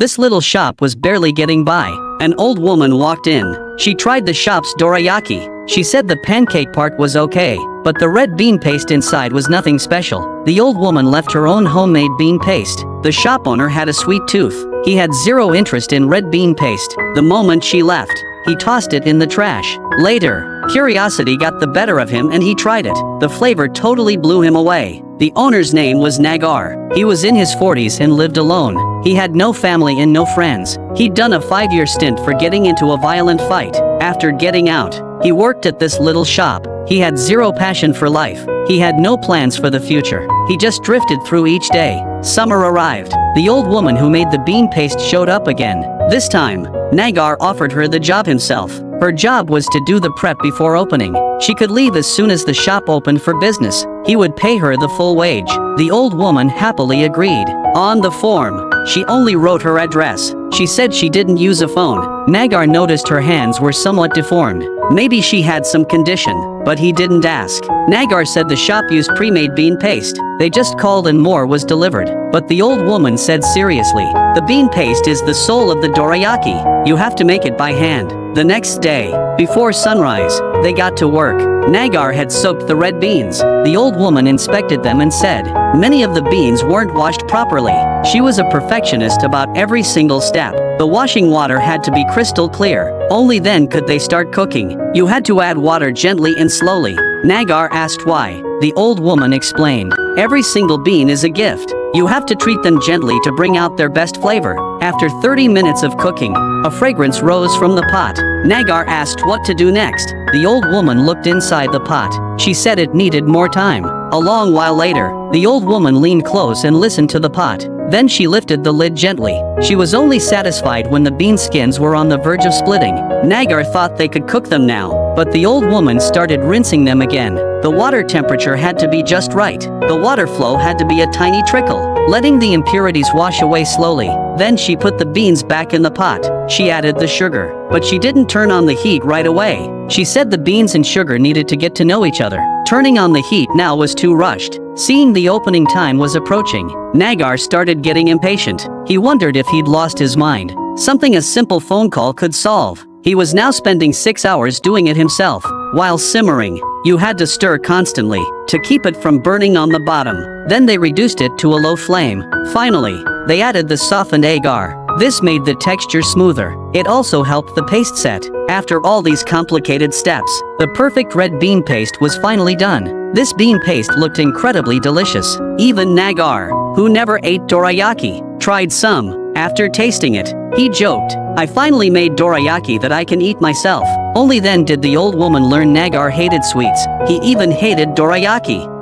This little shop was barely getting by. An old woman walked in. She tried the shop's dorayaki. She said the pancake part was okay, but the red bean paste inside was nothing special. The old woman left her own homemade bean paste. The shop owner had a sweet tooth. He had zero interest in red bean paste. The moment she left, he tossed it in the trash. Later, curiosity got the better of him and he tried it. The flavor totally blew him away. The owner's name was Nagar. He was in his 40s and lived alone. He had no family and no friends. He'd done a 5-year stint for getting into a violent fight. After getting out, he worked at this little shop. He had zero passion for life. He had no plans for the future. He just drifted through each day. Summer arrived. The old woman who made the bean paste showed up again. This time, Nagar offered her the job himself. Her job was to do the prep before opening. She could leave as soon as the shop opened for business. He would pay her the full wage. The old woman happily agreed. On the form, she only wrote her address. She said she didn't use a phone. Nagar noticed her hands were somewhat deformed. Maybe she had some condition, but he didn't ask. Nagar said the shop used pre-made bean paste. They just called and more was delivered. But the old woman said seriously, the bean paste is the soul of the dorayaki. You have to make it by hand. The next day, before sunrise, they got to work. Nagar had soaked the red beans. The old woman inspected them and said, many of the beans weren't washed properly. She was a perfectionist about every single step. The washing water had to be crystal clear. Only then could they start cooking. You had to add water gently and slowly. Nagar asked why. The old woman explained, every single bean is a gift. You have to treat them gently to bring out their best flavor. After 30 minutes of cooking, a fragrance rose from the pot. Nagar asked what to do next. The old woman looked inside the pot. She said it needed more time. A long while later, the old woman leaned close and listened to the pot. Then she lifted the lid gently. She was only satisfied when the bean skins were on the verge of splitting. Nagar thought they could cook them now, but the old woman started rinsing them again. The water temperature had to be just right. The water flow had to be a tiny trickle, letting the impurities wash away slowly. Then she put the beans back in the pot. She added the sugar, but she didn't turn on the heat right away. She said the beans and sugar needed to get to know each other. Turning on the heat now was too rushed. Seeing the opening time was approaching, Nagar started getting impatient. He wondered if he'd lost his mind. Something a simple phone call could solve. He was now spending 6 hours doing it himself. While simmering, you had to stir constantly to keep it from burning on the bottom. Then they reduced it to a low flame. Finally, they added the softened agar. This made the texture smoother. It also helped the paste set. After all these complicated steps, the perfect red bean paste was finally done. This bean paste looked incredibly delicious. Even Nagar, who never ate dorayaki, tried some. After tasting it, he joked, I finally made dorayaki that I can eat myself. Only then did the old woman learn Nagar hated sweets. He even hated dorayaki.